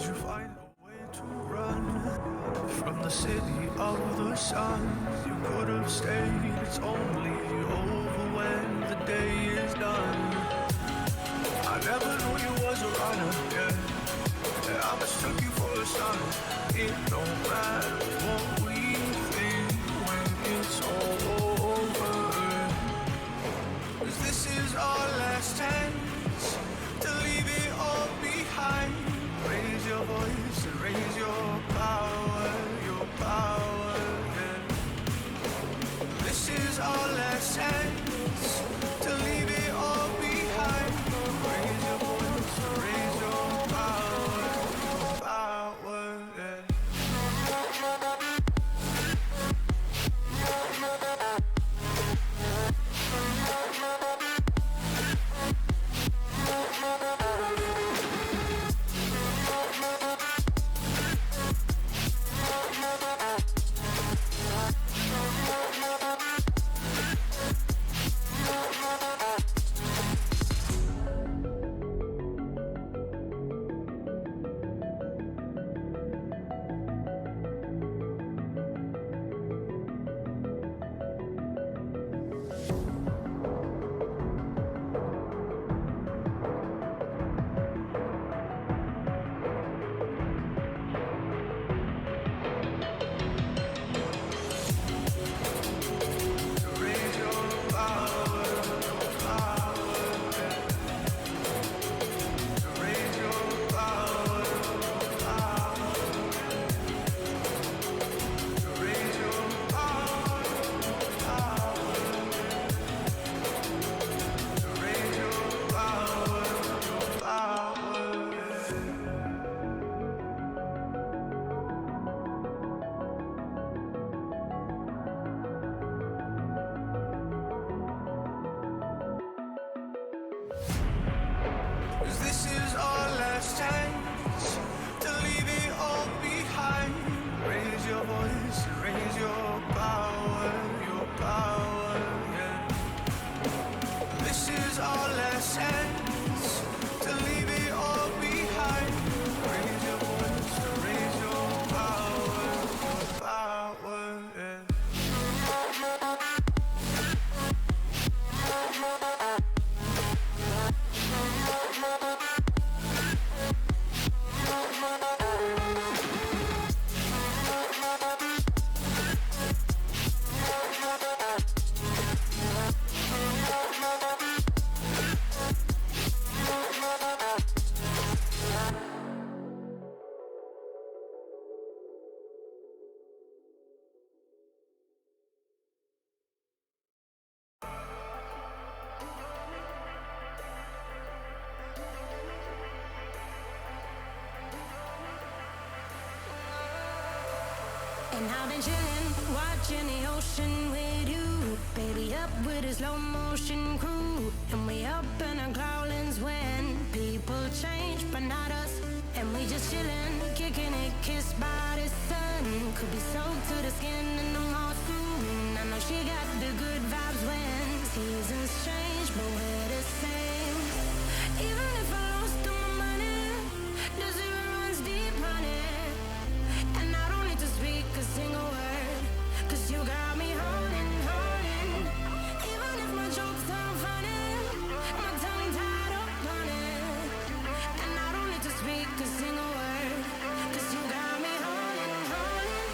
you find a way to run from the city of the sun? You could have stayed, it's only over when the day is done. I never knew you was a runner, yeah. I mistook you for a son. It don't matter what we think when it's all over. 'Cause this is our last chance to leave it all behind. Raise your voice and raise your power, yeah. This is our last chance to leave it all behind. Raise your voice and raise your power, yeah. And I've been chillin', watching the ocean with you. Baby, up with a slow motion crew. And we up in our growlings when people change, but not us. And we just chillin', kicking it, kissed by the sun. Could be soaked to the skin in the moss soon. I know she got the good vibes when seasons change, but we're the same. Even if I lost all my money, the zero runs deep, honey. And I don't need to speak a single word, 'cause you got me holding, holding. Even if my jokes aren't funny, my tongue tied up on it. And I don't need to speak a single word, 'cause you got me holding, holding.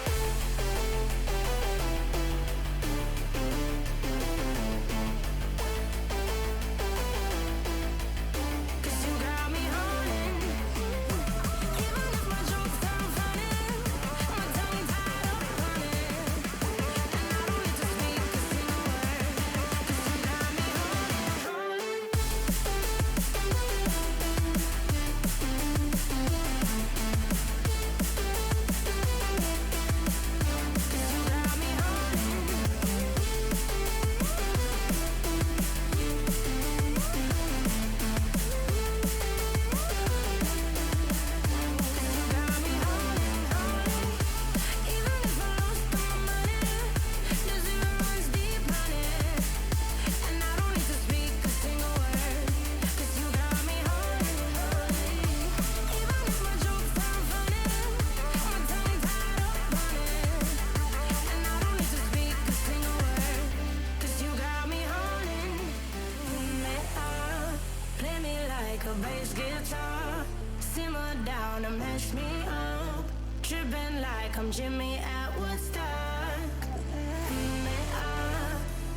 down and mess me up. Tripping like I'm Jimmy at Woodstock.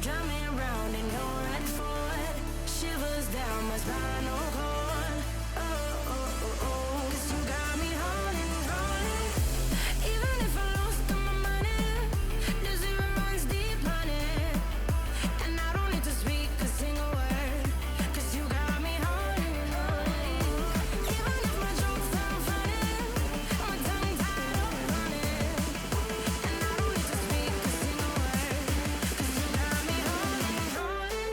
Drive me around in your red Ford. Shivers down my spinal cord. Oh, oh, oh, oh. 'Cause you got me holding, holding. Even if I lost all my money, the zero runs deep, honey. And I don't need to speak a single word. 'Cause you got me holding, holding. Even if my jokes sound funny, my tongue tied up on it. And I don't need to speak a single word. 'Cause you got me holding, holding.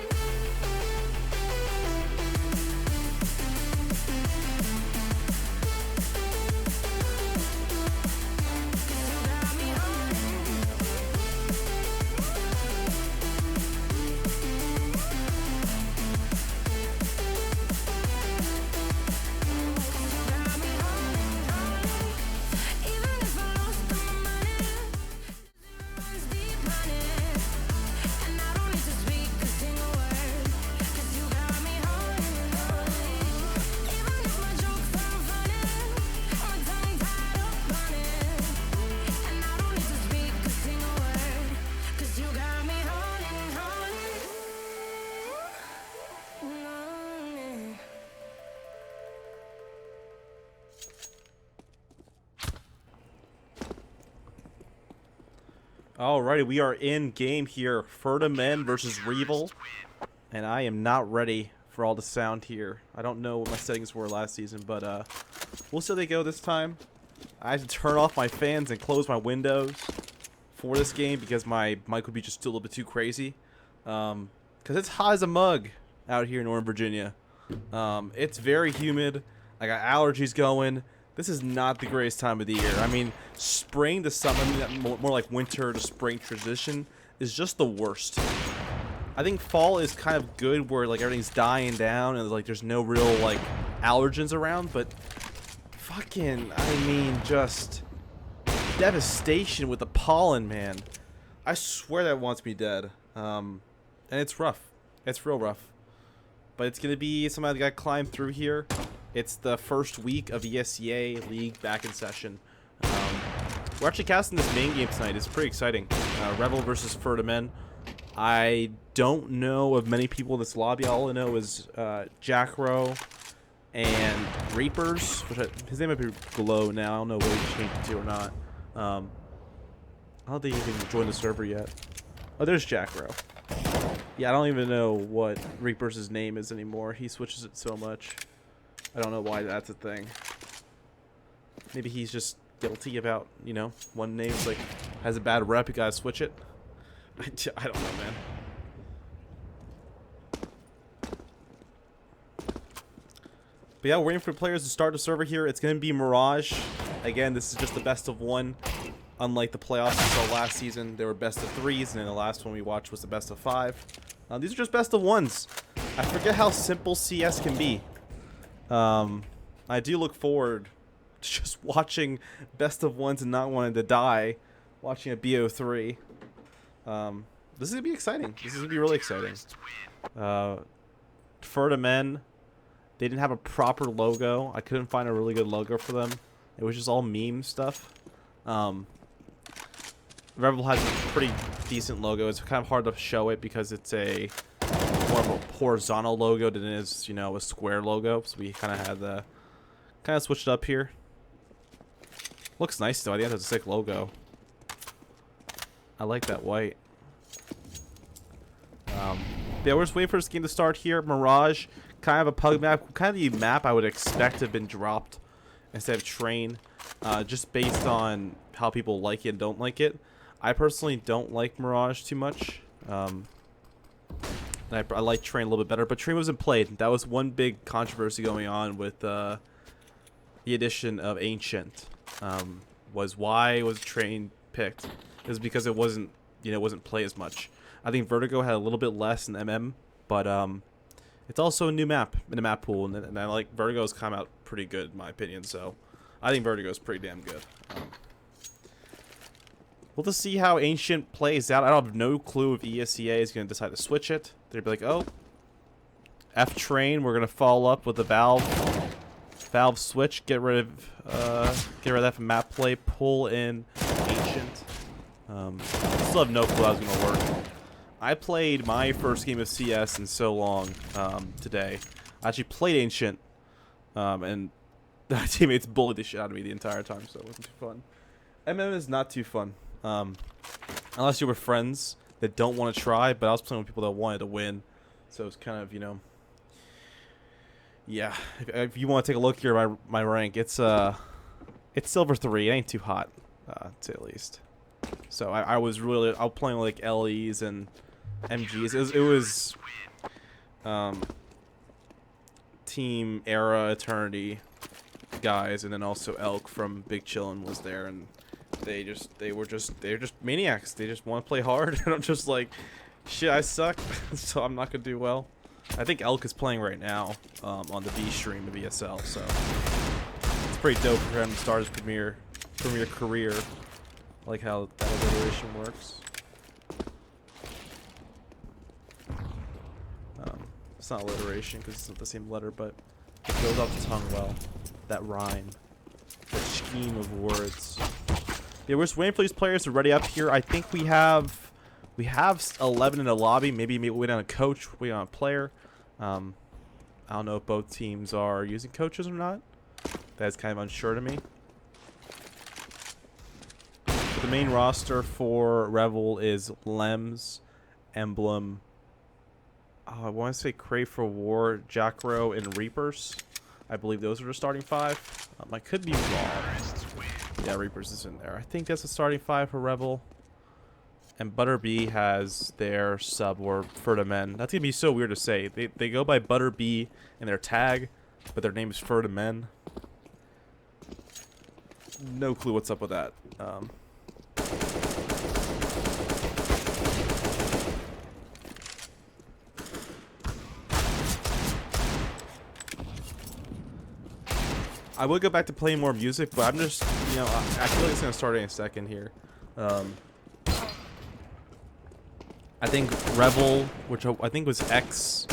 Alrighty, we are in game here. Ferda men versus Revel. And I am not ready for all the sound here. I don't know what my settings were last season, but we'll see how they go this time. I had to turn off my fans and close my windows for this game because my mic would be just a little bit too crazy. Because it's hot as a mug out here in Northern Virginia. It's very humid. I got allergies going. This is not the greatest time of the year. I mean, spring to summer, I mean, more like winter to spring transition is just the worst. I think fall is kind of good where like everything's dying down and like there's no real like allergens around, but fucking, I mean, just devastation with the pollen, man. I swear that wants me dead. And it's rough. It's real rough. But it's gonna be something I gotta climb through here. It's the first week of ESEA League back in session. We're actually casting this main game tonight. It's pretty exciting. Revel versus Ferda men. I don't know of many people in this lobby. All I know is Jackro and Reapers. His name might be Glow now. I don't know what he changed it to or not. I don't think he even joined the server yet. Oh, there's Jackro. Yeah, I don't even know what Reapers' name is anymore. He switches it so much. I don't know why that's a thing. Maybe he's just guilty about, you know, one name's like has a bad rep, you gotta switch it. I don't know, man. But yeah, we're waiting for players to start the server here. It's gonna be Mirage. Again, this is just the best of one. Unlike the playoffs we saw last season, there were best of threes, and then the last one we watched was the best of 5. These are just best of ones. I forget how simple CS can be. I do look forward to just watching best of ones and not wanting to die watching a BO3. This is gonna be exciting. This is gonna be really exciting. Ferda men, they didn't have a proper logo. I couldn't find a really good logo for them. It was just all meme stuff. Revel has a pretty decent logo. It's kind of hard to show it because it's a more of a horizontal logo than it is, you know, a square logo. So we kind of had the switched it up here. Looks nice though. I think that's a sick logo. I like that white. Yeah, we're just waiting for this game to start here. Mirage, kind of a pug map, kind of the map I would expect to have been dropped instead of Train, just based on how people like it and don't like it. I personally don't like Mirage too much. And I like Train a little bit better, but Train wasn't played. That was one big controversy going on with the addition of Ancient. Was why was Train picked? It was because it wasn't, you know, wasn't played as much. I think Vertigo had a little bit less in MM, but it's also a new map in the map pool, and I like Vertigo's come out pretty good in my opinion. So I think Vertigo's pretty damn good. We'll just see how Ancient plays out. I don't have no clue if ESEA is going to decide to switch it. They'd be like, oh, F Train, we're going to follow up with the Valve Valve switch. Get rid of that from map play. Pull in Ancient. Still have no clue how it's gonna work. I played my first game of CS in so long today. I actually played Ancient, and my teammates bullied the shit out of me the entire time, so it wasn't too fun. MM is not too fun, unless you were friends that don't want to try. But I was playing with people that wanted to win, so it's kind of, you know. Yeah, if you want to take a look here at my rank, it's silver 3. It ain't too hot, to say the least. So I was playing like LEs and MGs. It was Team Era Eternity guys, and then also Elk from Big Chillin' was there, and they're just maniacs. They just want to play hard, and I'm just like, shit, I suck, so I'm not gonna do well. I think Elk is playing right now on the B stream of ESL, so it's pretty dope for him to start his premier career. I like how that alliteration works. It's not alliteration because it's not the same letter, but it goes off the tongue well. That rhyme, that scheme of words. Yeah, we're just waiting for these players to ready up here. I think we have 11 in the lobby. Maybe wait on a coach, wait on a player. I don't know if both teams are using coaches or not. That's kind of unsure to me. The main roster for Revel is Lems, Emblem, I want to say Crave for War, Jackrow, and Reapers. I believe those are the starting 5. I could be wrong. Yeah, Reapers is in there. I think that's the starting 5 for Revel. And Butterbee has their sub, or Ferda Men. That's going to be so weird to say. They go by Butterbee in their tag, but their name is Ferda Men. No clue what's up with that. I would go back to playing more music, but I'm just, you know, I feel like it's going to start in a second here. I think Revel, which I think was X-rated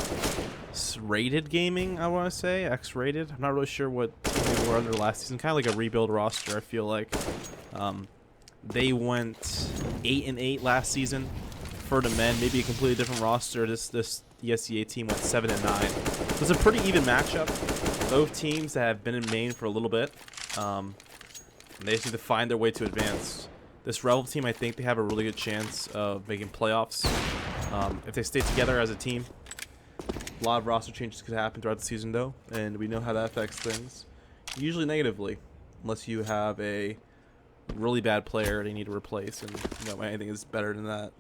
gaming, I want to say. X-rated. I'm not really sure what team they were under last season. Kind of like a rebuild roster, I feel like. They went 8-8 last season. For the men, maybe a completely different roster. This ESEA team went 7-9. It was a pretty even matchup. Both teams that have been in main for a little bit. And they just need to find their way to advance. This Revel team, I think they have a really good chance of making playoffs. If they stay together as a team. A lot of roster changes could happen throughout the season, though. And we know how that affects things. Usually negatively. Unless you have a really bad player they need to replace. And you know, anything is better than that.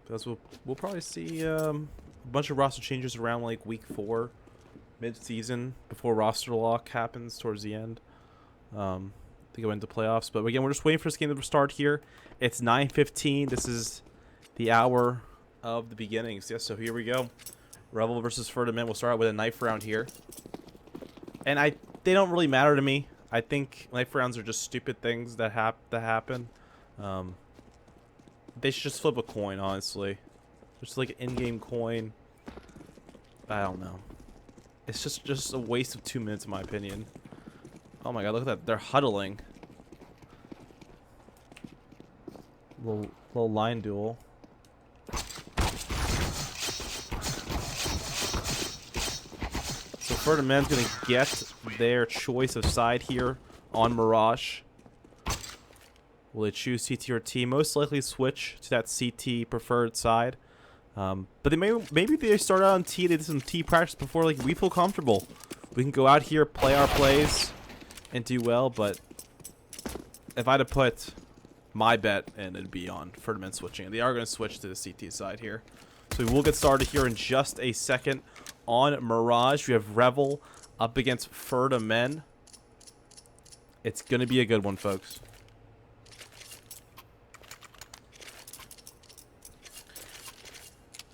Because we'll probably see a bunch of roster changes around like week 4, mid-season, before roster lock happens towards the end to go into playoffs. But again, we're just waiting for this game to start here. It's 9:15. This is the hour of the beginnings. Yes, so here we go. Revel versus Ferda Men. We'll start out with a knife round here, and they don't really matter to me. I think knife rounds are just stupid things that happen. They should just flip a coin, honestly. Just like an in-game coin. I don't know. It's just a waste of 2 minutes, in my opinion. Oh my god, look at that. They're huddling. Little line duel. So Ferdinand's going to get their choice of side here on Mirage. Will they choose CT or T? Most likely switch to that CT preferred side. But they maybe they start out on T. They did some T practice before. Like, we feel comfortable. We can go out here, play our plays, and do well. But if I had to put my bet, and it'd be on Ferdinand switching. They are going to switch to the CT side here. So we will get started here in just a second. On Mirage, we have Revel up against Ferda Men. It's going to be a good one, folks.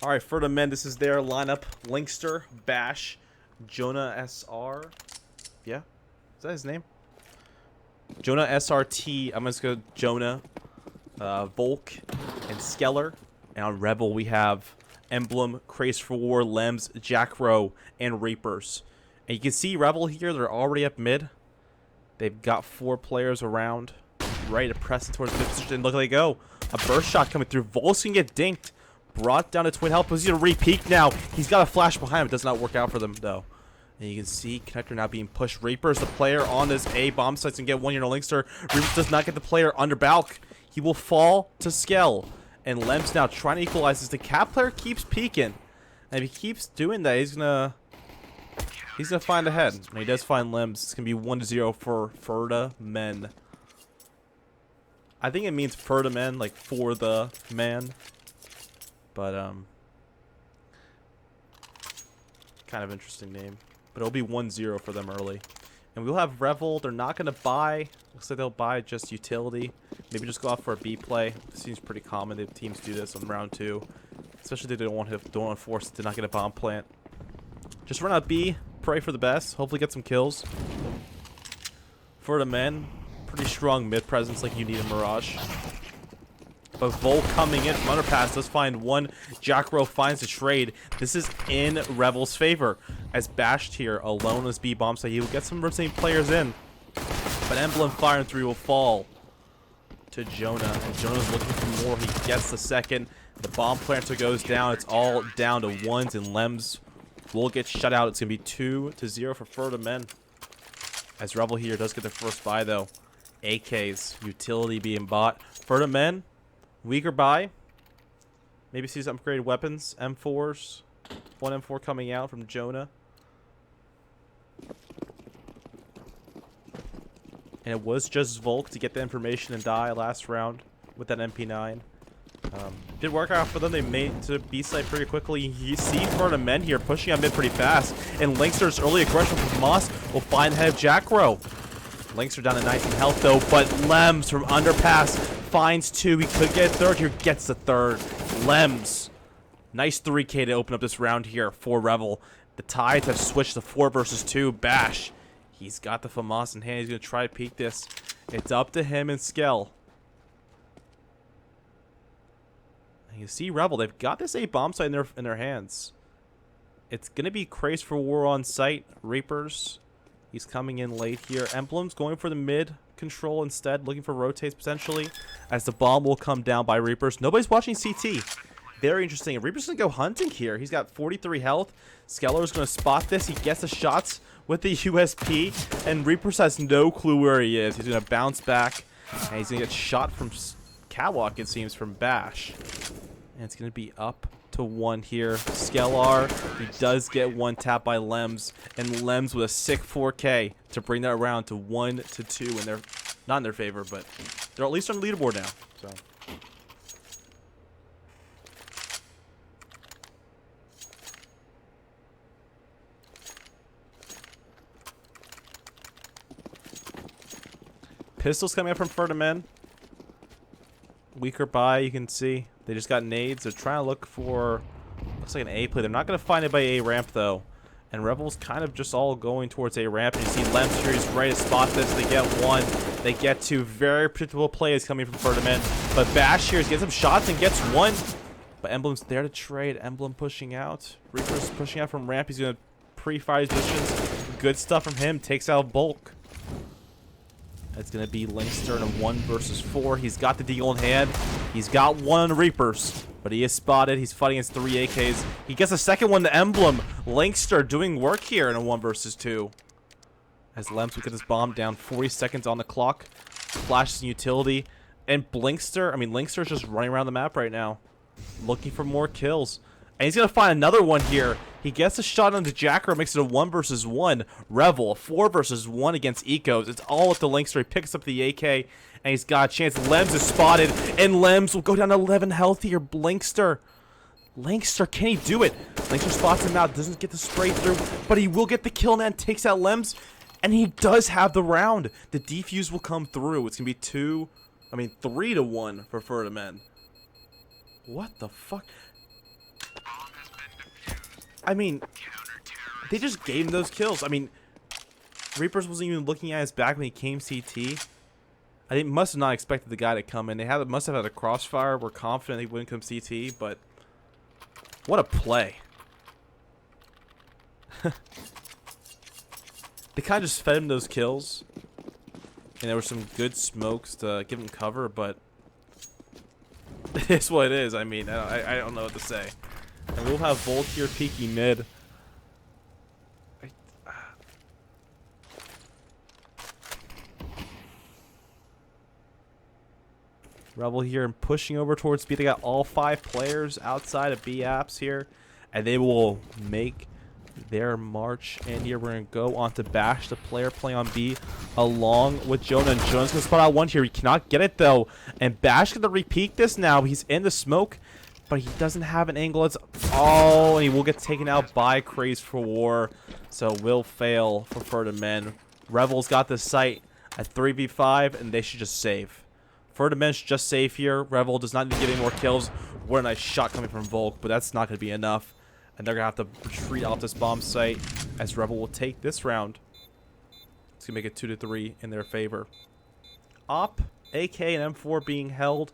All right, Ferda Men, this is their lineup. Linkster, Bash, Jonah SR. Yeah? Is that his name? Jonah SRT. I'm going to go Jonah, Volk, and Skeller. And on Revel, we have Emblem, Craze for War, Lems, Jackro, and Reapers. And you can see Revel here, they're already up mid. They've got 4 players around, ready to press it towards the position. And look, they go. A burst shot coming through. Volk's gonna get dinked. Brought down to twin health, but he's gonna re-peek now. He's got a flash behind him. It does not work out for them, though. And you can see Connector now being pushed. Reaper's the player on this A bomb sites and get 1 year no Linkster. Reapers does not get the player under Balk. He will fall to Skell. And Lem's now trying to equalize this. The Cap player keeps peeking. And if he keeps doing that, he's gonna find a head. And he does find Lems. It's gonna be 1-0 for Ferda men. I think it means Ferda men, like for the man. But kind of interesting name. But it'll be 1-0 for them early. And we'll have Revel. They're not going to buy. Looks like they'll buy just utility. Maybe just go out for a B play. Seems pretty common that teams do this on round 2. Especially if they don't want to force to not get a bomb plant. Just run out B. Pray for the best. Hopefully get some kills. For the men, pretty strong mid presence like you need in Mirage. But Volk coming in from underpass does find one. Jackro finds the trade. This is in Revel's favor. As Bashed here alone as B bomb, so he will get some rotating players in. But Emblem firing 3 will fall to Jonah. And Jonah's looking for more. He gets the second. The bomb planter goes down. It's all down to 1s, and Lems will get shut out. It's going to be 2-0 for Ferda men. As Revel here does get their first buy, though. AK's utility being bought. Ferda men, weaker buy. Maybe see some upgraded weapons. M4s. 1 M4 coming out from Jonah. And it was just Volk to get the information and die last round with that MP9. Did work out for them. They made to B site pretty quickly. You see Ferda men here pushing on mid pretty fast. And Linkster's early aggression from Moss will find the head of Jackro. Linkster down to 19 health though, but Lems from underpass finds 2. He could get a third here, gets the third. Lems. Nice 3K to open up this round here for Revel. The Tides have switched to 4 versus 2. Bash. He's got the FAMAS in hand. He's going to try to peek this. It's up to him and Skell. And you see Revel. They've got this A bomb site in their hands. It's going to be Craze for War on site. Reapers. He's coming in late here. Emblem's going for the mid control instead. Looking for rotates potentially. As the bomb will come down by Reapers. Nobody's watching CT. Very interesting. Reaper's going to go hunting here. He's got 43 health. Skeller's going to spot this. He gets the shots with the USP. And Reapers has no clue where he is. He's going to bounce back. And he's going to get shot from Catwalk, it seems, from Bash. And it's going to be up to 1 here. Skellar, he does get 1 tap by Lems. And Lems with a sick 4K to bring that around to 1-2. And they're not in their favor, but they're at least on the leaderboard now. So. Pistols coming up from Ferda men. Weaker buy, you can see. They just got nades. They're trying to look for, looks like an A play. They're not going to find it by A ramp, though. And Revel's kind of just all going towards A ramp. And you see Lems here. He's ready to spot this. They get 1. They get 2. Very predictable plays coming from Ferda men. But Bash here gets some shots and gets 1. But Emblem's there to trade. Emblem pushing out. Reaper's pushing out from ramp. He's going to pre-fire his positions. Good stuff from him. Takes out Bulk. It's going to be Linkster in a 1 versus 4. He's got the deagle in hand. He's got 1 Reapers, but he is spotted. He's fighting against 3 AKs. He gets a second one to Emblem. Linkster doing work here in a 1 versus 2. As Lems will get this bomb down. 40 seconds on the clock. Flashes in utility. And Linkster's just running around the map right now, looking for more kills. And he's going to find another one here. He gets a shot onto Jacker, makes it a 1 versus 1. Revel, a 4 versus 1 against Ecos. It's all with the Linkster. He picks up the AK, and he's got a chance. Lems is spotted, and Lems will go down to 11 health here. Linkster, can he do it? Linkster spots him out, doesn't get the spray through, but he will get the kill, and takes out Lems, and he does have the round. The defuse will come through. It's going to be 3-1 for Ferda men. What the fuck? They just gave him those kills. Reapers wasn't even looking at his back when he came CT. I think must have not expected the guy to come in. They must have had a crossfire. We're confident he wouldn't come CT, but What a play. They kind of just fed him those kills. And there were some good smokes to give him cover, but it's what it is. I mean, I don't know what to say. And we'll have Volk here peeking mid. Revel here and pushing over towards B. They got all 5 players outside of B apps here. And they will make their march in here. We're going to go on to Bash, the player playing on B, along with Jonah. And Jonah's going to spot out one here. He cannot get it, though. And Bash going to repeat this now. He's in the smoke, but he doesn't have an angle. It's and he will get taken out by Craze for War. So will fail for Ferda Men. Revel's got the site at 3v5, and they should just save. Ferda Men should just save here. Revel does not need to get any more kills. What a nice shot coming from Volk, but that's not going to be enough. And they're going to have to retreat off this bomb site as Revel will take this round. It's going to make it 2-3 in their favor. Op, AK, and M4 being held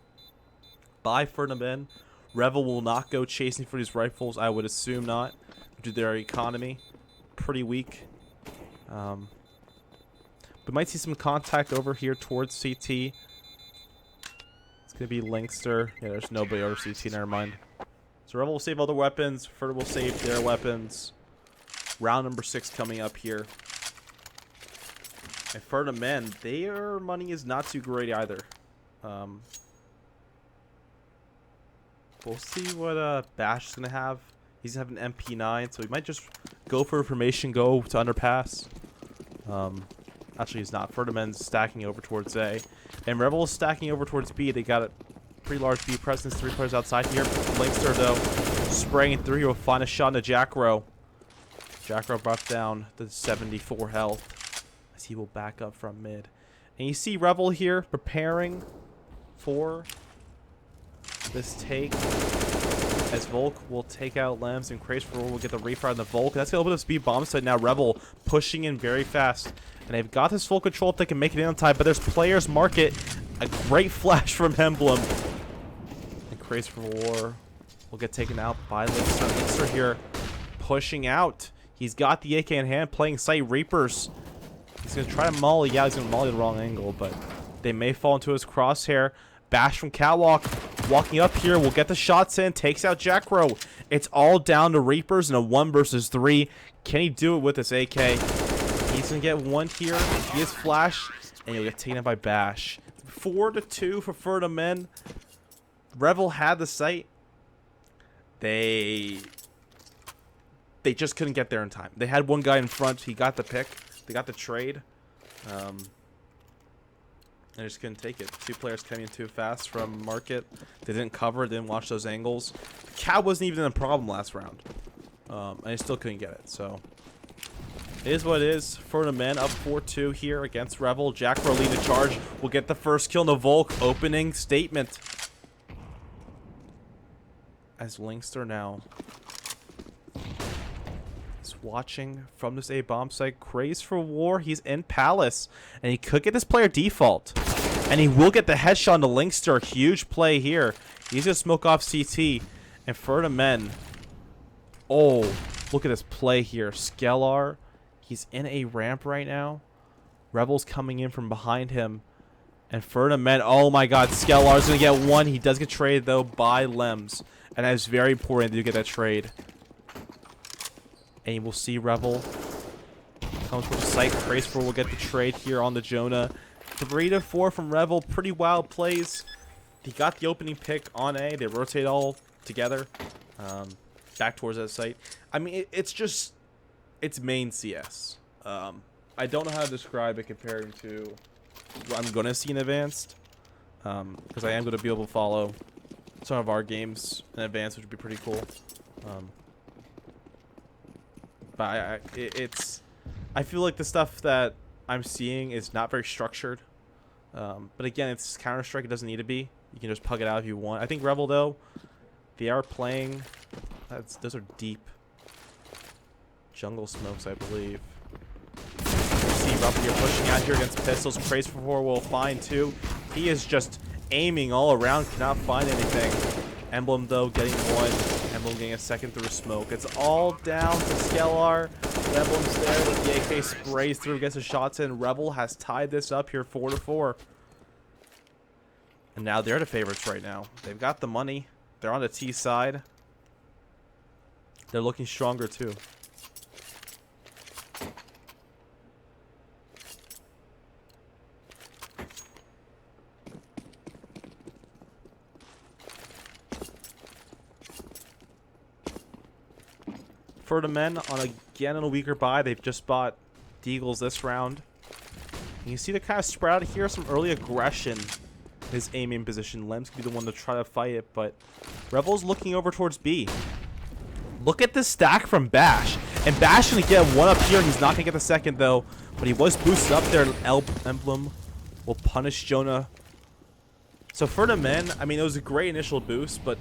by Ferda Men. Revel will not go chasing for these rifles. I would assume not, due to their economy. Pretty weak. We might see some contact over here towards CT. It's going to be Linkster. Yeah, there's nobody over CT, never mind. So Revel will save other weapons. Ferda will save their weapons. Round number 6 coming up here. And Ferda Men, their money is not too great either. We'll see what Bash is going to have. He's going to have an MP9, so he might just go for information, go to underpass. Actually, he's not. Ferda Men's stacking over towards A. And Revel is stacking over towards B. They got a pretty large B presence. 3 players outside here. Linkster, though, spraying it through. He will find a shot into Jackro. Jackro brought down to 74 health as he will back up from mid. And you see Revel here preparing for this take. As Volk will take out Lems and Craze for will get the refire on the Volk. That's going to open up speed bomb site now. Revel pushing in very fast. And they've got this full control if they can make it in on time. But there's players market. A great flash from Emblem. And Craze for War will get taken out by Linkster. Linkster here pushing out. He's got the AK in hand, playing Sight Reapers. He's going to try to molly. Yeah, he's going to molly the wrong angle, but they may fall into his crosshair. Bash from Catwalk. Walking up here, will get the shots in, takes out Jackro. It's all down to Reapers in a 1 versus 3. Can he do it with this AK? He's going to get one here. He is flash, and he'll get taken out by Bash. 4-2 for Ferda Men. Revel had the site. They just couldn't get there in time. They had one guy in front. He got the pick. They got the trade. They just couldn't take it. 2 players coming in too fast from market. They didn't cover, didn't watch those angles. The Cat wasn't even a problem last round. And they still couldn't get it. So it is what it is. Ferda Men up 4-2 here against Revel. Jackro leading the charge. Will get the first kill in the Volk. Opening statement. As Linkster now is watching from this A bomb site. Craze for War. He's in Palace. And he could get this player default. And he will get the headshot on the Linkster. Huge play here. He's going to smoke off CT. And Ferda Men. Oh, look at this play here. Skellar. He's in a ramp right now. Revel's coming in from behind him. And Ferda Men. Oh my god. Skellar's going to get one. He does get traded, though, by Lems. And that is very important to get that trade. And you will see Revel comes from the site. Craze for will get the trade here on the Jonah. 3-4 from Revel. Pretty wild plays. He got the opening pick on A. They rotate all together. Back towards that site. I mean, it's main CS. I don't know how to describe it comparing to what I'm going to see in Advanced. Because I am going to be able to follow some of our games in Advanced, which would be pretty cool. But I feel like the stuff that I'm seeing is not very structured. But again, it's Counter-Strike. It doesn't need to be. You can just pug it out if you want. I think Revel, though, they are playing. Those are deep jungle smokes, I believe. You see Revel here pushing out here against pistols. Craze for 4 will find 2. He is just aiming all around. Cannot find anything. Emblem, though, getting one. Emblem Emblem getting a second through smoke. It's all down to Skellar. Emblem's there with the AK, sprays through, gets the shots in. Revel has tied this up here 4-4. And now they're the favorites right now. They've got the money. They're on the T side. They're looking stronger too. For the men, again on a weaker buy, they've just bought Deagles this round. And you see the kind of spread out here, some early aggression. His aiming position. Lem's gonna be the one to try to fight it, but Revel's looking over towards B. Look at this stack from Bash. And Bash gonna get one up here. He's not gonna get the second though, but he was boosted up there. Emblem will punish Jonah. So for the men, I mean, it was a great initial boost, but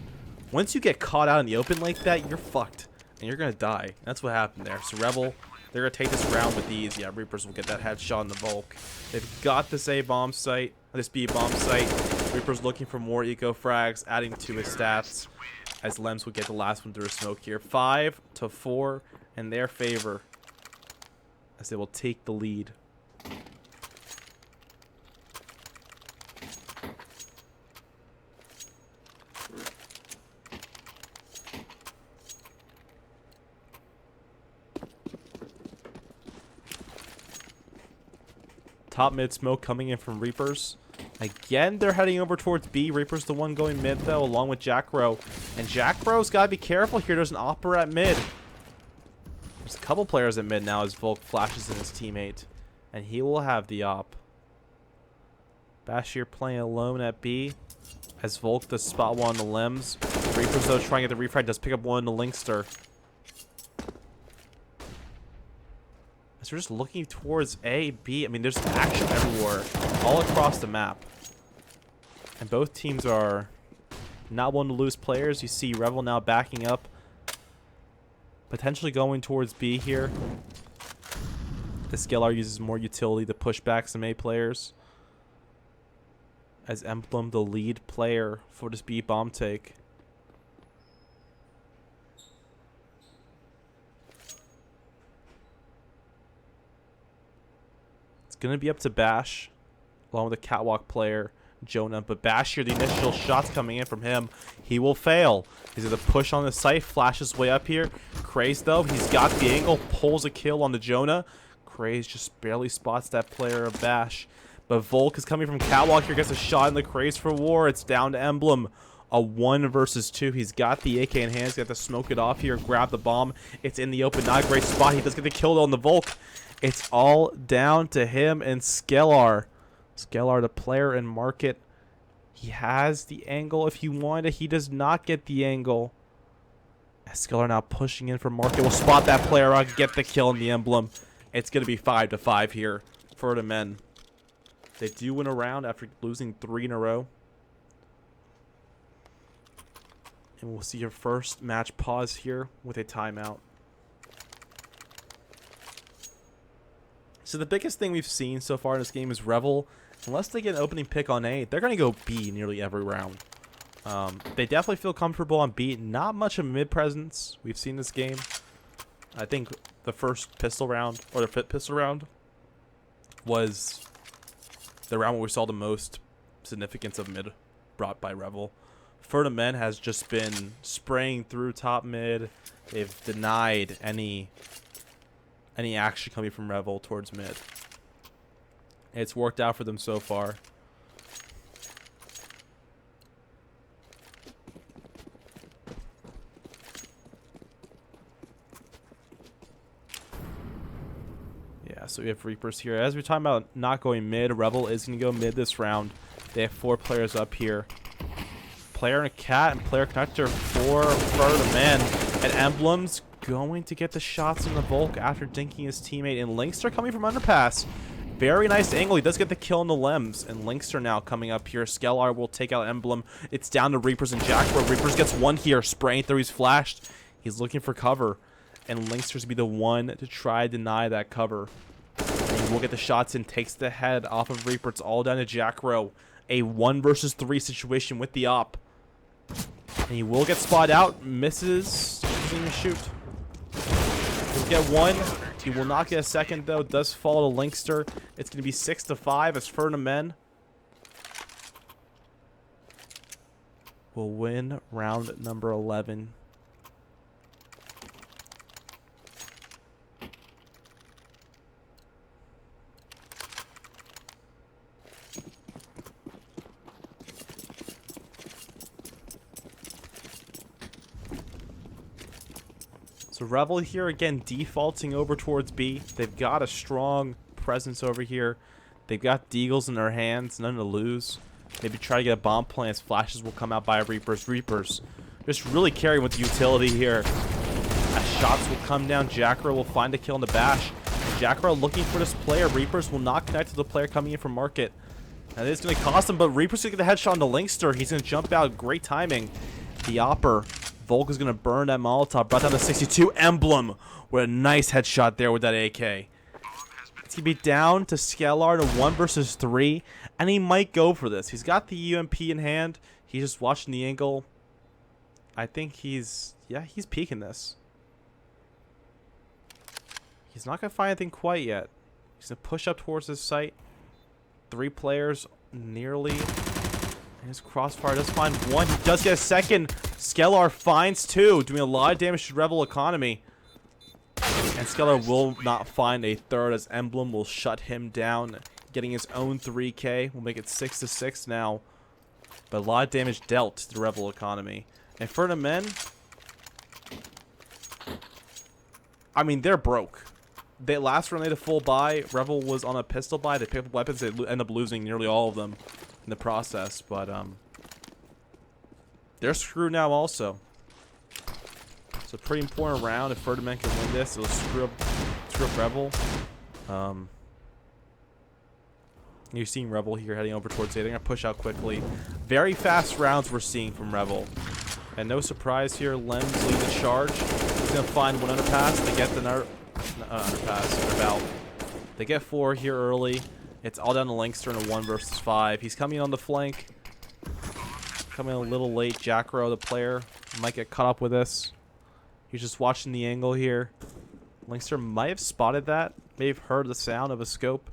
once you get caught out in the open like that, you're fucked. And you're going to die. That's what happened there. So Revel, they're going to take this round with ease. Yeah, Reapers will get that headshot on the Volk. They've got this A bomb site, this B bomb site. Reapers looking for more eco frags, adding to his stats. As Lems will get the last one through a smoke here. 5-4 in their favor. As they will take the lead. Top mid smoke coming in from Reapers. Again, they're heading over towards B. Reaper's the one going mid, though, along with Jackro. And Jackro's got to be careful here. There's an Opera at mid. There's a couple players at mid now as Volk flashes in his teammate. And he will have the op. Bashir playing alone at B. As Volk does spot one on the limbs. Reapers, though, trying to get the refrag. Does pick up one on the Linkster. So we're just looking towards A, B. I mean, there's action everywhere, all across the map. And both teams are not one to lose players. You see Revel now backing up, potentially going towards B here. The Skellar uses more utility to push back some A players. As Emblem, the lead player for this B bomb take. Going to be up to Bash, along with the catwalk player, Jonah. But Bash here, the initial shots coming in from him, he will fail. He's going to push on the site, flashes way up here. Craze, though, he's got the angle, pulls a kill on the Jonah. Craze just barely spots that player of Bash. But Volk is coming from catwalk here, gets a shot in the Craze for war. It's down to Emblem. A 1 versus 2. He's got the AK in hands. He's got to smoke it off here, grab the bomb. It's in the open, not a great spot. He does get the kill on the Volk. It's all down to him and Skellar. Skellar, the player in market. He has the angle if he wanted. He does not get the angle. Skellar now pushing in for market. Will spot that player out, get the kill in the Emblem. It's going to be 5-5 here for the men. They do win a round after losing 3 in a row. And we'll see your first match pause here with a timeout. So the biggest thing we've seen so far in this game is Revel, unless they get an opening pick on A, they're going to go B nearly every round. They definitely feel comfortable on B. Not much of a mid presence we've seen this game. I think the first pistol round, or the fifth pistol round, was the round where we saw the most significance of mid brought by Revel. Ferda Men has just been spraying through top mid. They've denied any action coming from Revel towards mid. It's worked out for them so far. Yeah, so we have Reapers here. As we're talking about not going mid, Revel is going to go mid this round. They have 4 players up here. Player and a cat and player connector for the man. And Emblem's going to get the shots in the Volk after dinking his teammate. And Linkster coming from underpass. Very nice angle. He does get the kill in the Lems. And Linkster now coming up here. Skellar will take out Emblem. It's down to Reapers and Jackro. Reapers gets one here. Spraying through. He's flashed. He's looking for cover. And Linkster's be the one to try to deny that cover. And he will get the shots in. Takes the head off of Reaper. It's all down to Jackro. A 1 versus 3 situation with the op. And he will get spotted out. Misses. Doesn't even shoot. He'll get one. He will not get a second, though. Does fall to Linkster. It's going to be 6-5 as Ferda men will win round number 11. So Revel here again defaulting over towards B. They've got a strong presence over here. They've got Deagles in their hands, none to lose. Maybe try to get a bomb plant as flashes will come out by Reapers. Reapers just really carrying with the utility here. As shots will come down, Jackro will find a kill in the bash. Jackro looking for this player. Reapers will not connect to the player coming in from market. Now this is going to cost him, but Reapers going to get the headshot on the Linkster. He's going to jump out. Great timing. The Opper. Volk is going to burn that Molotov. Brought down to 62. Emblem with a nice headshot there with that AK. It's going to be down to Scalar to 1 versus 3. And he might go for this. He's got the UMP in hand. He's just watching the angle. I think he's peeking this. He's not going to find anything quite yet. He's going to push up towards his site. 3 players nearly. And his crossfire does find 1. He does get a second. Scalar finds 2, doing a lot of damage to Revel economy. And Scalar will not find a third as Emblem will shut him down. Getting his own 3K. Will make it 6-6 now. But a lot of damage dealt to the Revel economy. And for the men, I mean, they're broke. They last run they had a full buy. Revel was on a pistol buy. They picked up weapons. They end up losing nearly all of them in the process. But they're screwed now also. It's a pretty important round. If Ferdinand can win this, it'll screw up Revel. You're seeing Revel here heading over towards A. They're going to push out quickly. Very fast rounds we're seeing from Revel. And no surprise here, Lem's leading the charge. He's going to find one underpass. They get the underpass. About. They get 4 here early. It's all down to Linkster in a 1 versus 5. He's coming on the flank. Coming a little late. Jackro, the player, might get caught up with this. He's just watching the angle here. Linkster might have spotted that. May have heard the sound of a scope.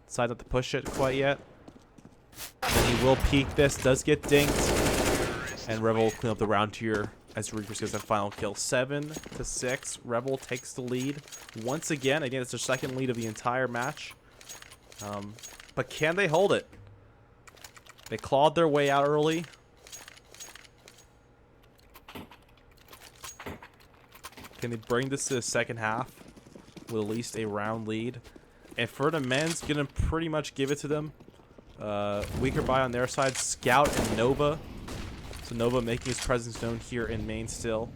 Decided not to push it quite yet. Then he will peek this. Does get dinked. And Revel will clean up the round here as Reapers gets that final kill. 7-6. Revel takes the lead. Once again, it's their second lead of the entire match. But can they hold it? They clawed their way out early. Can they bring this to the second half with at least a round lead? And Ferda men's going to pretty much give it to them. Weaker buy on their side. Scout and Nova. So Nova making his presence known here in main still.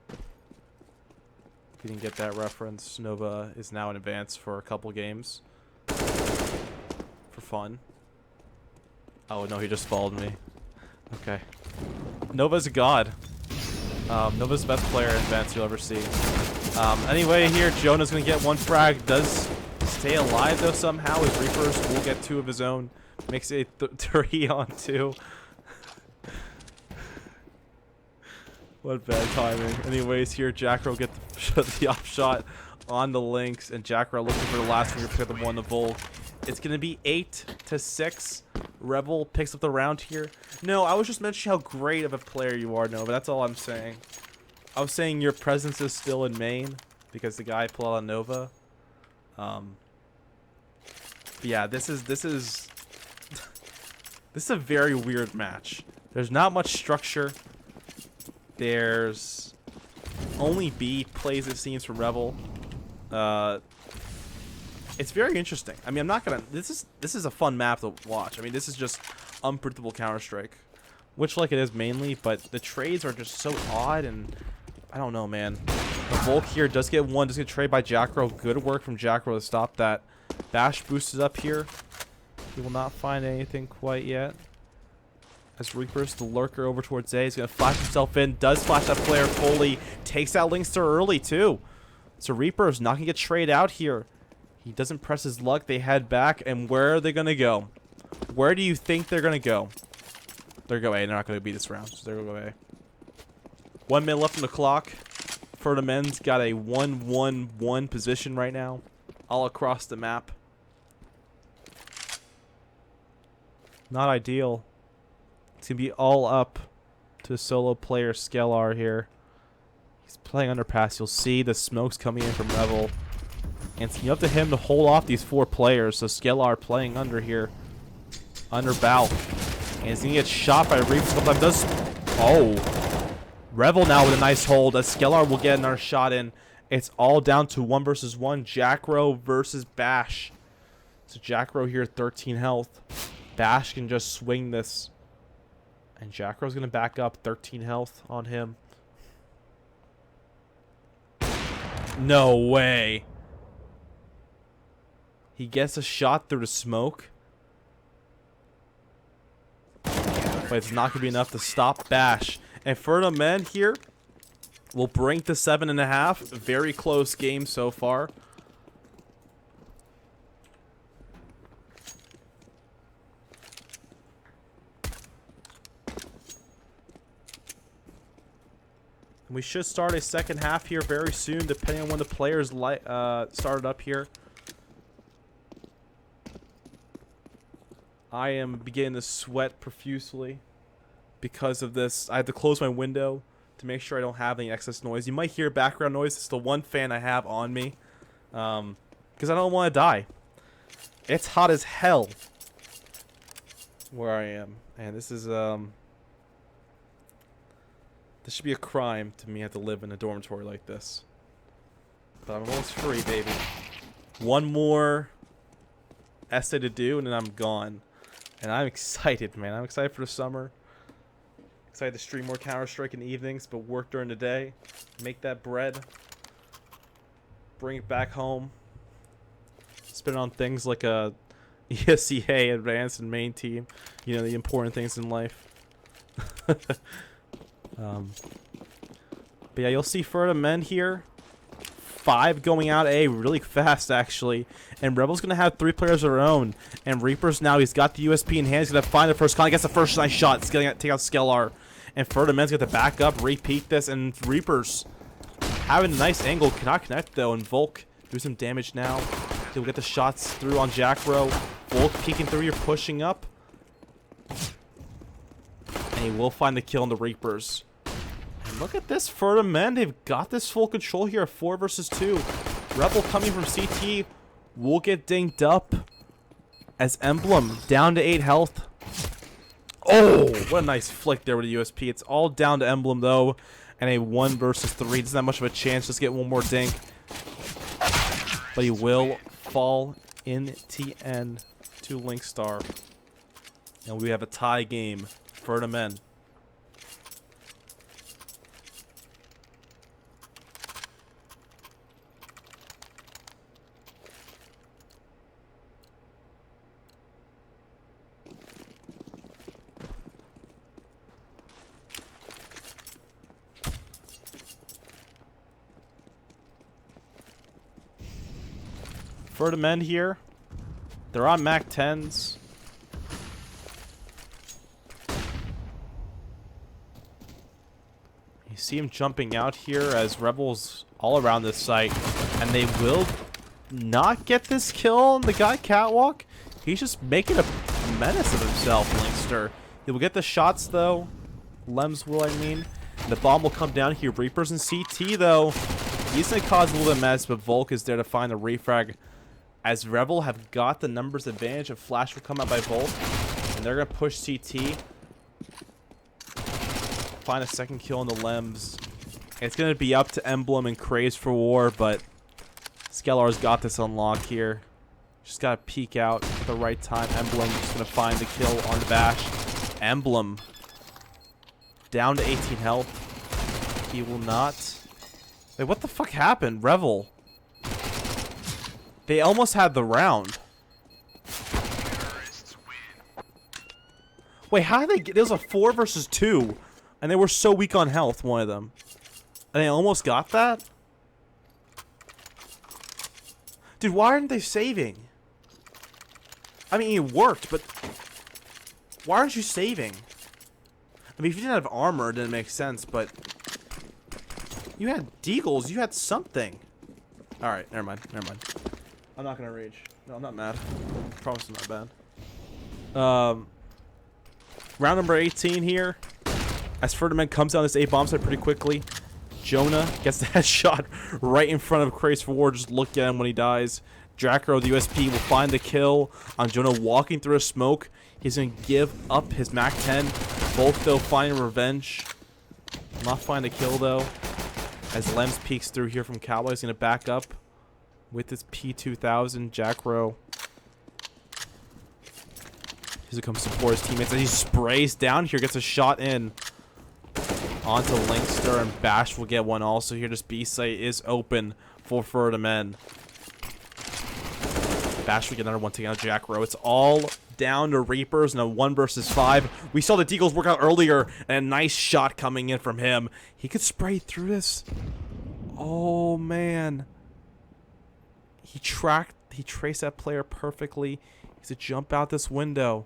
If you didn't get that reference, Nova is now in advance for a couple games. For fun. Oh no, he just followed me. Okay. Nova's a god. Nova's the best player in advance you'll ever see. Anyway, here, Jonah's going to get 1 frag. Does stay alive, though, somehow. His Reapers will get 2 of his own. Makes it 3 on 2. What bad timing. Anyways, here, Jackro get the off shot on the Lynx. And Jackro looking for the last one to pick up the 1 to Volk. It's going to be 8-6. Revel picks up the round here. No, I was just mentioning how great of a player you are, Nova. That's all I'm saying. I was saying your presence is still in main because the guy pulled out on Nova. But yeah, this is a very weird match. There's not much structure. There's only B plays, it seems, from Revel. It's very interesting. I mean, I'm not gonna. This is a fun map to watch. I mean, this is just unpredictable Counter-Strike, which like it is mainly, but the trades are just so odd, and I don't know, man. The Volk here does get 1. Does get trade by Jackro. Good work from Jackro to stop that. Bash boosted up here. He will not find anything quite yet. As Reapers, the lurker over towards A, he's gonna flash himself in. Does flash that player fully. Takes out Linkster early too. So Reapers not gonna get trade out here. He doesn't press his luck. They head back, and where are they gonna go? Where do you think they're going to go? They're going to go A. They're not going to beat this round. So they're going to go A. 1 minute left on the clock. Ferda men's got a 1-1-1 position right now. All across the map. Not ideal. It's going to be all up to solo player Skelar here. He's playing underpass. You'll see the smokes coming in from Revel. And it's up to him to hold off these 4 players. So Skelar playing under here. Under Balk. And he's going to get shot by Reaps a couple times. Oh. Revel now with a nice hold. As Skelar will get another shot in. It's all down to 1 versus 1. Jackro versus Bash. So Jackro here 13 health. Bash can just swing this. And Jackro's going to back up 13 health on him. No way. He gets a shot through the smoke. But it's not going to be enough to stop Bash. And Ferda men here will bring to 7.5. Very close game so far. We should start a second half here very soon, depending on when the players started up here. I am beginning to sweat profusely because of this. I had to close my window to make sure I don't have any excess noise. You might hear background noise. It's the one fan I have on me because I don't want to die. It's hot as hell where I am, and this is this should be a crime to me. I have to live in a dormitory like this. But I'm almost free, baby. One more essay to do, and then I'm gone. And I'm excited, man. I'm excited for the summer. Excited to stream more Counter-Strike in the evenings, but work during the day. Make that bread. Bring it back home. Spend it on things like a ESEA advanced and main team. You know, the important things in life. But yeah, you'll see Ferda men here. 5 going out A really fast, actually. And Rebel's going to have 3 players of their own. And Reaper's now, he's got the USP in hand. He's going to find the first con. He gets the first nice shot. He's going to take out Skelar. And Ferda men's got to back up, repeat this. And Reaper's having a nice angle. Cannot connect, though. And Volk do some damage now. He'll get the shots through on Jackro. Volk peeking through. You're pushing up. And he will find the kill on the Reapers. And look at this Ferda men. They've got this full control here. 4 versus 2. Revel coming from CT will get dinged up. As Emblem down to 8 health. Oh, what a nice flick there with the USP. It's all down to Emblem, though. And a 1 versus 3. Doesn't have much of a chance. Just get one more dink. But he will fall in TN to Linkstar. And we have a tie game. Ferda men. Ferda men here. They're on Mac 10s. You see him jumping out here as Rebels all around this site. And they will not get this kill on the guy Catwalk. He's just making a menace of himself, Linkster. He will get the shots, though. Lems will, I mean. And the bomb will come down here. Reapers and CT, though. He's going to cause a little bit of mess, but Volk is there to find the refrag. As Revel have got the numbers advantage, a flash will come out by Volk. And they're going to push CT. Find a second kill on the Lems. It's going to be up to Emblem and Craze for War, but Skelar's got this on lock here. Just got to peek out at the right time. Emblem just going to find the kill on Bash. Emblem down to 18 health. He will not. Wait, what the fuck happened? Revel. They almost had the round. Wait, how did they get... It was a 4 versus 2. And they were so weak on health, one of them. And they almost got that? Dude, why aren't they saving? I mean, it worked, but... Why aren't you saving? I mean, if you didn't have armor, it didn't make sense, but... You had deagles. You had something. Alright, never mind. Never mind. I'm not gonna rage. No, I'm not mad. I promise I'm not bad. Round number 18 here. As Ferdinand comes down this A bomb site pretty quickly. Jonah gets the headshot right in front of Craze for War. Just look at him when he dies. Jacko, the USP, will find the kill on Jonah walking through a smoke. He's going to give up his MAC-10. Both, though, finding revenge. Not find a kill, though. As Lems peeks through here from Cowboy, he's going to back up with his P2000. Jacko. He's going to come support his teammates. As he sprays down here, gets a shot in. Onto Linkster, and Bash will get one also here. This B site is open for Ferda men. Bash will get another one taking out Jacko. It's all down to Reapers in a 1 versus 5. We saw the Deagles work out earlier, and a nice shot coming in from him. He could spray through this. Oh, man. He traced that player perfectly. He's to jump out this window.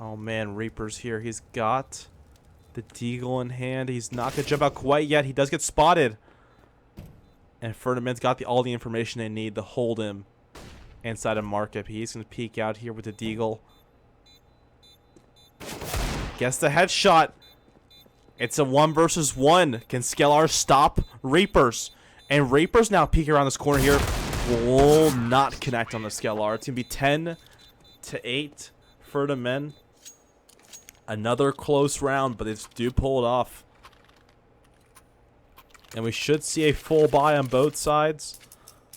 Oh man, Reaper's here. He's got the Deagle in hand. He's not going to jump out quite yet. He does get spotted. And Ferdinand's got all the information they need to hold him inside a market. He's going to peek out here with the Deagle. Gets the headshot. It's a 1 versus 1. Can Skellar stop Reapers? And Reapers now peek around this corner here. Will not connect on the Skellar. It's going to be 10-8 Ferda men. Another close round, but it's do pull it off. And we should see a full buy on both sides.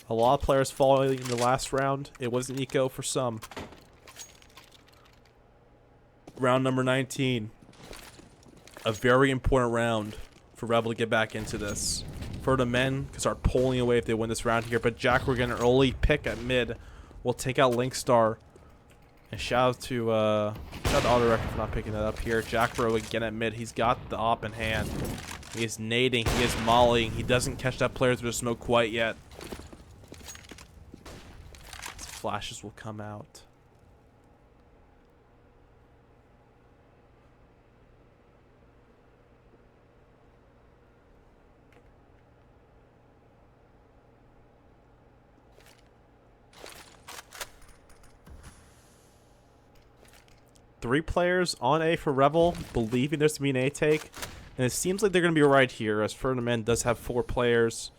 A lot of players falling in the last round. It was an eco for some. Round number 19. A very important round for Revel to get back into this. Ferda men can start pulling away if they win this round here. But Jack, we're getting an early pick at mid. We'll take out Linkstar. And shout out to Autorecord for not picking that up here. Jacko again at mid. He's got the op in hand. He is nading. He is mollying. He doesn't catch that player through the smoke quite yet. Flashes will come out. Three players on A for Revel, believing there's to be an A take. And it seems like they're going to be right here, as Ferdinand does have 4 players.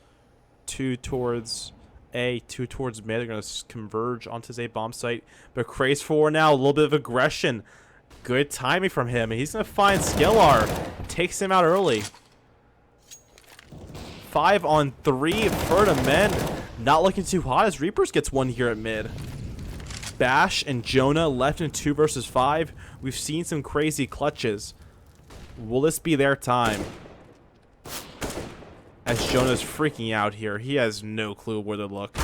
2 towards A, 2 towards mid. They're going to converge onto his A bomb site. But Craze 4 now, a little bit of aggression. Good timing from him. And he's going to find Skellar. Takes him out early. 5 on 3. Ferda men not looking too hot as Reapers gets one here at mid. Bash and Jonah left in 2 versus 5. We've seen some crazy clutches. Will this be their time? As Jonah's freaking out here. He has no clue where to look.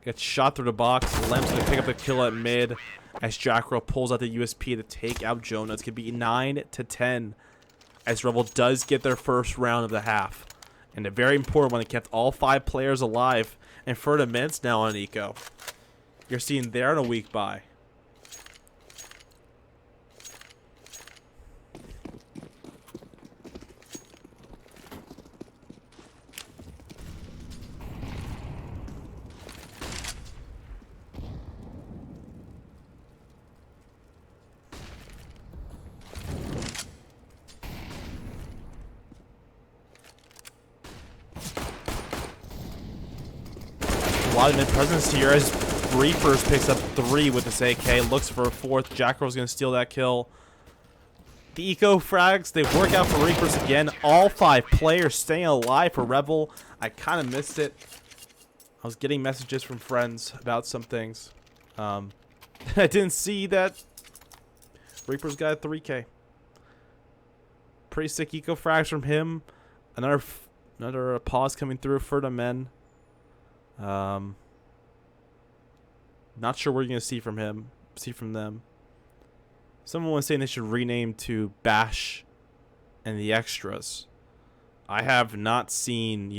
Gets shot through the box. Lem's going to pick up the kill at mid. As Jacko pulls out the USP to take out Jonah. It's going to be 9-10. As Revel does get their first round of the half. And a very important one. They kept all 5 players alive. And Ferda Mint's now on eco. You're seeing they're in a weak buy. A lot of mid-presence here as Reapers picks up 3 with this AK, looks for a 4th. Jacko's going to steal that kill. The eco frags, they work out for Reapers again. All 5 players staying alive for Revel. I kind of missed it. I was getting messages from friends about some things. I didn't see that Reapers got a 3K. Pretty sick eco frags from him. Another pause coming through for the men. Not sure what you're gonna see from them. Someone was saying they should rename to Bash and the Extras. I have not seen,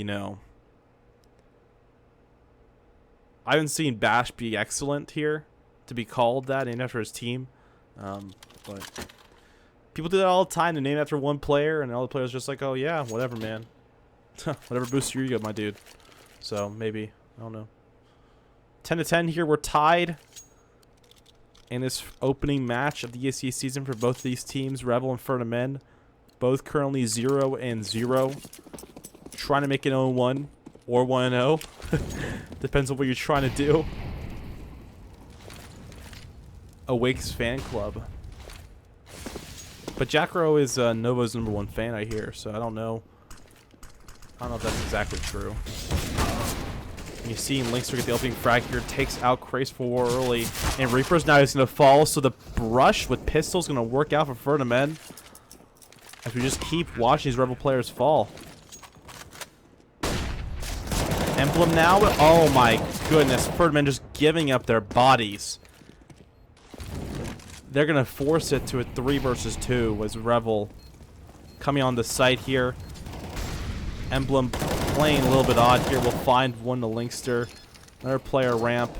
I haven't seen Bash be excellent here to be called that, named after his team. But people do that all the time. They name after one player, and all the players just like, oh yeah, whatever, man. Whatever boosts your ego, my dude. So maybe, I don't know. 10-10 here. We're tied in this opening match of the ESEA season for both of these teams, Revel and Ferda men. Both currently 0-0. Trying to make an 0-1 or 1-0. Depends on what you're trying to do. Awake's fan club. But Jackro is Novo's #1 fan, I hear, so I don't know. I don't know if that's exactly true. You see Linkster get the opening frag here, takes out Craze for War early, and Reaper's now is going to fall, so the brush with pistols going to work out for Ferda men. As we just keep watching these Revel players fall. Emblem now, oh my goodness, Ferda men just giving up their bodies. They're going to force it to a 3 versus 2 as Revel coming on the site here. Emblem playing a little bit odd here. We'll find one to Linkster. Another player ramp.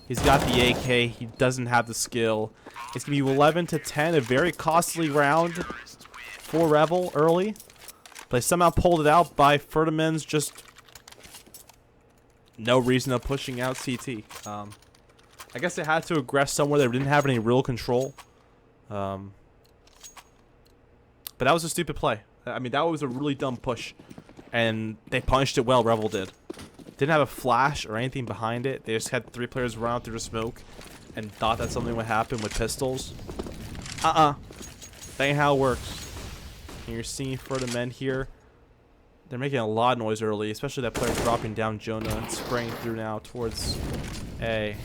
He's got the AK. He doesn't have the skill. It's going to be 11-10. A very costly round for Revel early. But they somehow pulled it out by Ferda men's just no reason of pushing out CT. I guess they had to aggress somewhere they didn't have any real control. But that was a stupid play. I mean, that was a really dumb push. And they punished it well, Revel did. Didn't have a flash or anything behind it. They just had 3 players run out through the smoke and thought that something would happen with pistols. That ain't how it works. And you're seeing Ferda men here. They're making a lot of noise early, especially that player dropping down Jonah and spraying through now towards A.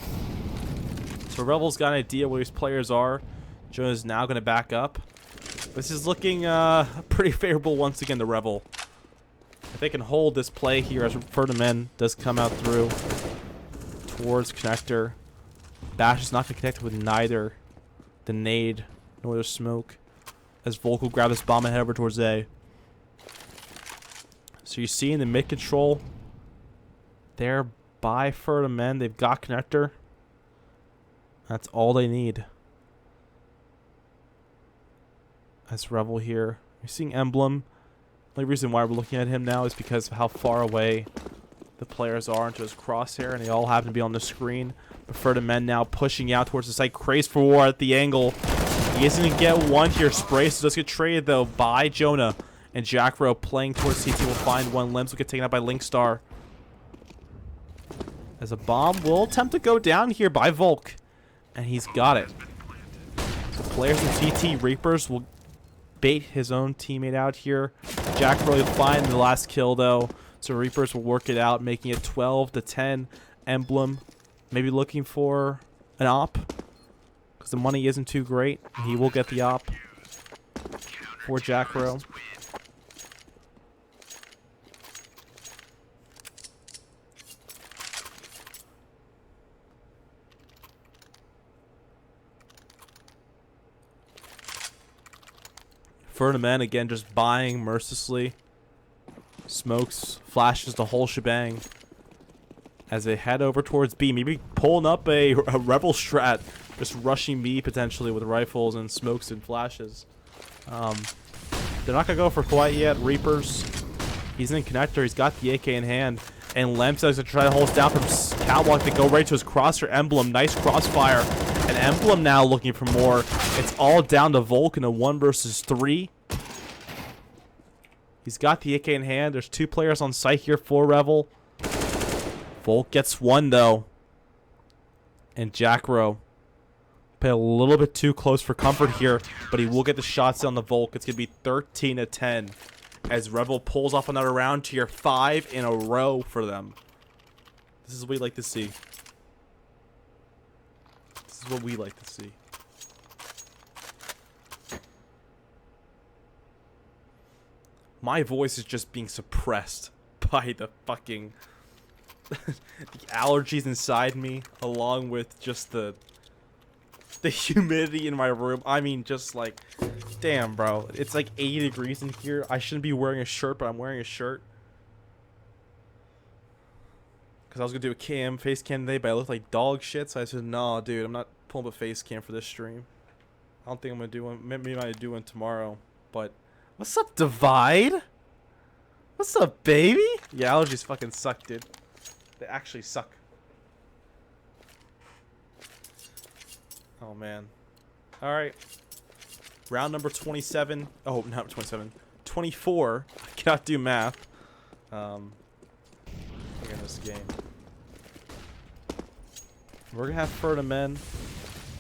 So Revel's got an idea where these players are. Jonah's now going to back up. This is looking pretty favorable once again to Revel. If they can hold this play here as Ferda men does come out through towards connector. Bash is not going to connect with neither the nade nor the smoke. As Volk will grab this bomb and head over towards A. So you see in the mid control there by Ferda men. They've got connector. That's all they need. As Revel here. You're seeing Emblem. The only reason why we're looking at him now is because of how far away the players are into his crosshair, and they all happen to be on the screen. But Ferda men now pushing out towards the site. Craze for War at the angle. He isn't going to get one here. Spray so does get traded, though, by Jonah. And Jackro playing towards CT will find one. Limbs will get taken out by Linkstar. As a bomb will attempt to go down here by Volk. And he's got it. So players in CT, Reapers will bait his own teammate out here. Jackro will find the last kill, though. So Reapers will work it out, making it 12-10. Emblem maybe looking for an op. Because the money isn't too great. He will get the op for Jackro. Ferda men again just buying mercilessly. Smokes, flashes, the whole shebang. As they head over towards B. Maybe pulling up a Revel strat. Just rushing B potentially with rifles and smokes and flashes. They're not going to go for quite yet. Reapers. He's in connector. He's got the AK in hand. And Lem's going to try to hold us down from Catwalk to go right to his crosshair. Emblem. Nice crossfire. And Emblem now looking for more. It's all down to Volk in a 1 versus 3. He's got the AK in hand. There's 2 players on site here for Revel. Volk gets 1, though. And Jackro play a little bit too close for comfort here, but he will get the shots on the Volk. It's going to be 13-10 as Revel pulls off another round to your 5 in a row for them. This is what we like to see. This is what we like to see. My voice is just being suppressed by the fucking the allergies inside me, along with just the humidity in my room. I mean, just like, damn, bro. It's like 80 degrees in here. I shouldn't be wearing a shirt, but I'm wearing a shirt. Because I was going to do a face cam today, but I looked like dog shit. So I said, nah, dude, I'm not pulling up a face cam for this stream. I don't think I'm going to do one. Maybe I might do one tomorrow. But what's up, Divide? What's up, baby? Yeah, allergies fucking suck, dude. They actually suck. Oh, man. All right. Round number 27. Oh, not 27. 24. I cannot do math. In this game. We're going to have Ferda men.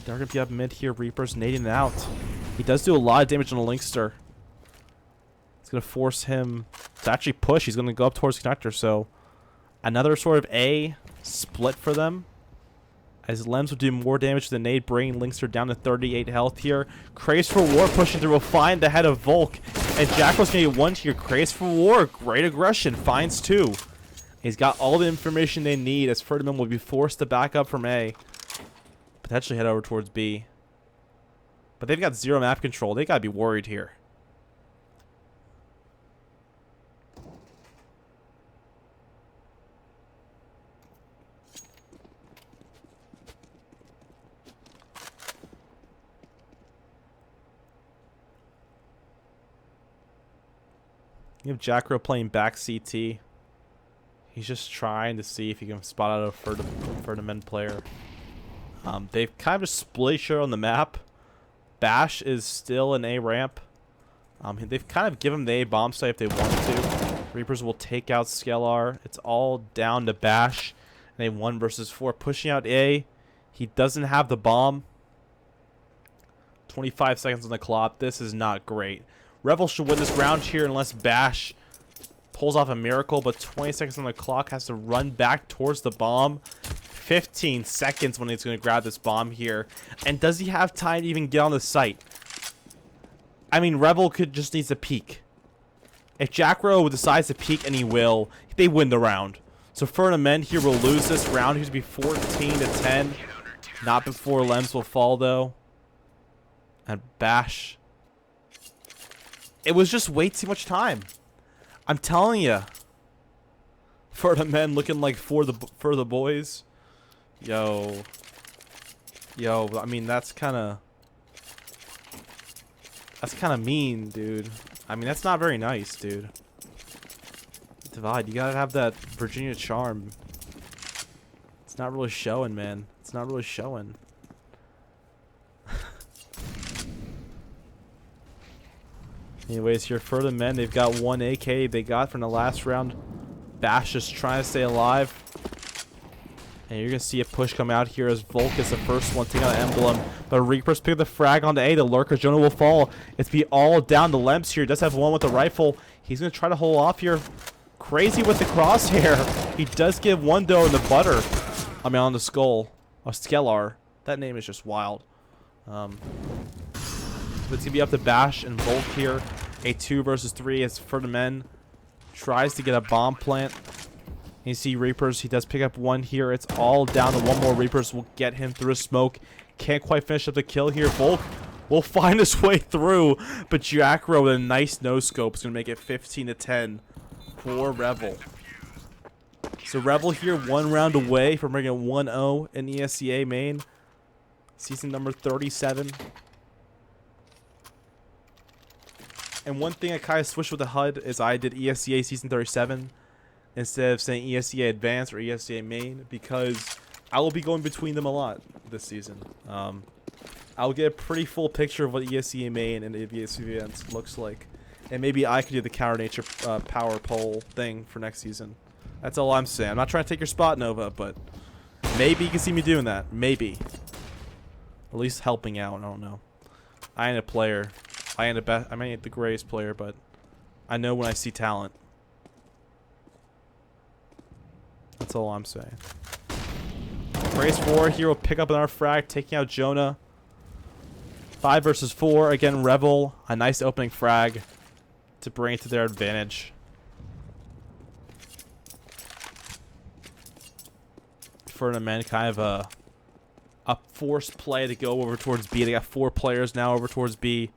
They're going to be up mid here. Reaper's nading it out. He does do a lot of damage on a Linkster. It's going to force him to actually push. He's going to go up towards connector. So another sort of A split for them. As Lems will do more damage than nade, bringing Linkster down to 38 health here. Craze for War pushing through will find the head of Volk. And Jackal's going to get one here. Craze for War, great aggression, finds two. He's got all the information they need as Ferdinand will be forced to back up from A. Potentially head over towards B. But they've got zero map control. They got to be worried here. You have Jackro playing back CT. He's just trying to see if he can spot out a Ferdinand player. They've kind of just split each other on the map. Bash is still an A ramp. They've kind of given him the A bomb site if they want to. Reapers will take out Scalar. It's all down to Bash. And they 1 versus 4. Pushing out A. He doesn't have the bomb. 25 seconds on the clock. This is not great. Revel should win this round here unless Bash pulls off a miracle, but 20 seconds on the clock, has to run back towards the bomb. 15 seconds when he's going to grab this bomb here. And does he have time to even get on the site? I mean, Revel just needs to peek. If Jackro decides to peek, and he will, they win the round. So Ferdinand here will lose this round. He's going to be 14 to 10. Not before Lems will fall, though. And Bash. It was just way too much time. I'm telling you. Ferdinand looking like for the boys. Yo, I mean, that's kind of mean, dude. I mean, that's not very nice, dude. Divide, you gotta have that Virginia charm. It's not really showing, man. It's not really showing. Anyways, here for the men, they've got one AK they got from the last round. Bash just trying to stay alive. And you're going to see a push come out here as Volk is the first one taking out Emblem. But Reapers pick the frag onto A. The Lurker Jonah will fall. It's be all down to Lems here. Does have one with the rifle. He's going to try to hold off here. Crazy with the crosshair. He does give one, though, in the butter. I mean, on the skull. Oh, Skellar. That name is just wild. But it's going to be up to Bash and Volk here. A 2 versus 3 as Ferdinand tries to get a bomb plant. You see Reapers, he does pick up one here. It's all down to one more. Reapers will get him through a smoke. Can't quite finish up the kill here. Volk will find his way through, but Jackro with a nice no-scope is going to make it 15 to 10 for Revel. So Revel here 1 round away from bringing 1-0 in ESEA main. Season number 37. And one thing I kind of switched with the HUD is I did ESEA Season 37 instead of saying ESEA Advanced or ESEA Main, because I will be going between them a lot this season. I'll get a pretty full picture of what ESEA Main and ESEA Advanced looks like. And maybe I could do the Counter Nature power pole thing for next season. That's all I'm saying. I'm not trying to take your spot, Nova, but maybe you can see me doing that. Maybe. At least helping out. I don't know. I ain't a player. I ain't the greatest player, but I know when I see talent. That's all I'm saying. Race 4 here will pick up another frag, taking out Jonah. 5 versus 4. Again, Revel. A nice opening frag to bring it to their advantage. Ferdinand kind of a forced play to go over towards B. They got 4 players now over towards B.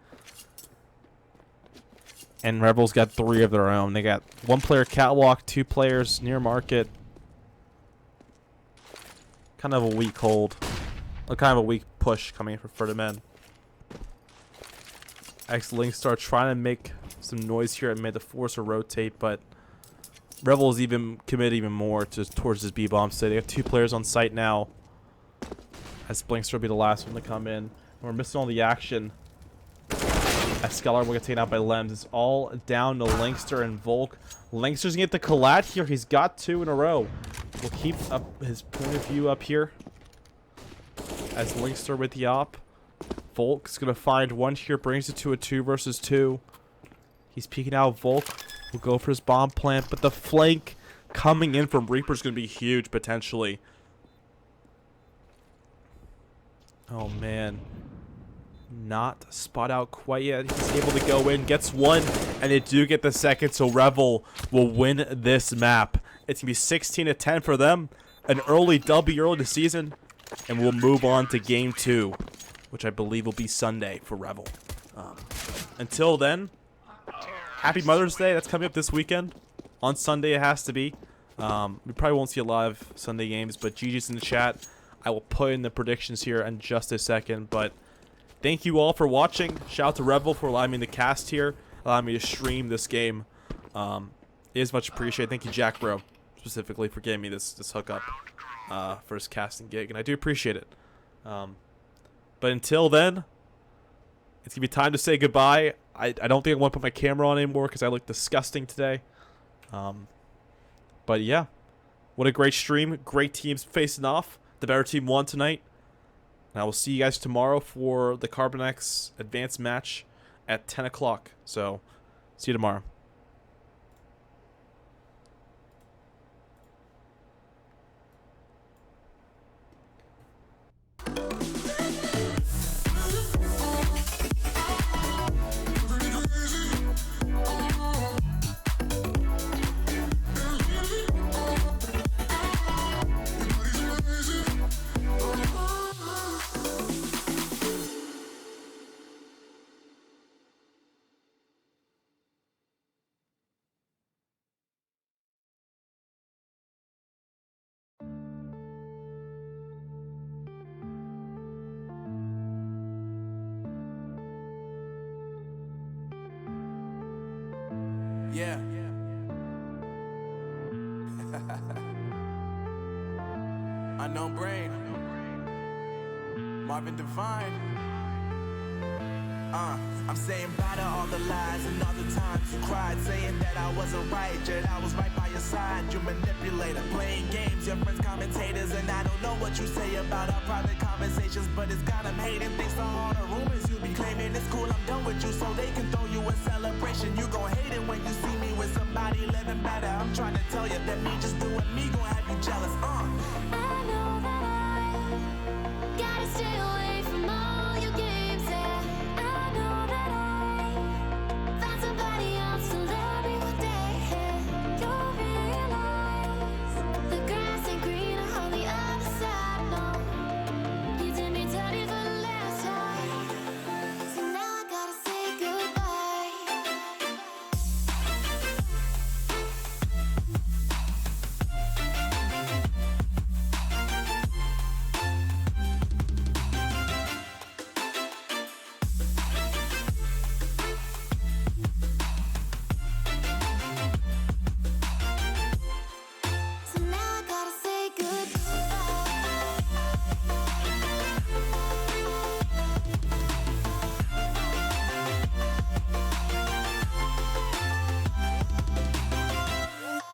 And Rebel's got 3 of their own. They got 1 player catwalk, 2 players near market. Kind of a weak hold. Kind of a weak push coming in for Ferda men. X-Linkstar trying to make some noise here and made the force or rotate, but Revel is even committed even more towards his B-bomb. So they have 2 players on site now. As Blinkster will be the last one to come in. And we're missing all the action. As Scholar will get taken out by Lems. It's all down to Linkster and Volk. Linkster's gonna get the collat here. He's got 2 in a row. We'll keep up his point of view up here. As Linkster with the op. Volk's gonna find one here. Brings it to a 2 versus 2. He's peeking out. Volk will go for his bomb plant. But the flank coming in from Reaper's gonna be huge potentially. Oh man. Not spot out quite yet. He's able to go in, gets 1, and they do get the second, so Revel will win this map. It's going to be 16-10 for them, an early W early in the season, and we'll move on to Game 2, which I believe will be Sunday for Revel. Until then, happy Mother's Day. That's coming up this weekend. On Sunday it has to be. We probably won't see a lot of Sunday games, but GG's in the chat. I will put in the predictions here in just a second, but thank you all for watching. Shout out to Revel for allowing me to cast here, allowing me to stream this game. It is much appreciated. Thank you, Jack Bro, specifically for giving me this hookup for his casting gig, and I do appreciate it. But until then, it's gonna be time to say goodbye. I don't think I want to put my camera on anymore because I look disgusting today. But yeah, what a great stream. Great teams facing off. The better team won tonight. And I will see you guys tomorrow for the Carbon X advanced match at 10 o'clock. So, see you tomorrow. Yeah. Unknown Brain. Marvin Devine. I'm saying bye to all the lies and all the times you cried, saying that I wasn't right, yet I was right by your side. You manipulator, playing games, your friends commentators, and I don't know what you say about our private conversations, but it's got them hating. Thanks to all the rumors you be claiming. It's cool, I'm done with you, so they can throw you a celebration. You gon' hate it when you see me with somebody living better. I'm trying to tell you that me just doing me gon' have you jealous.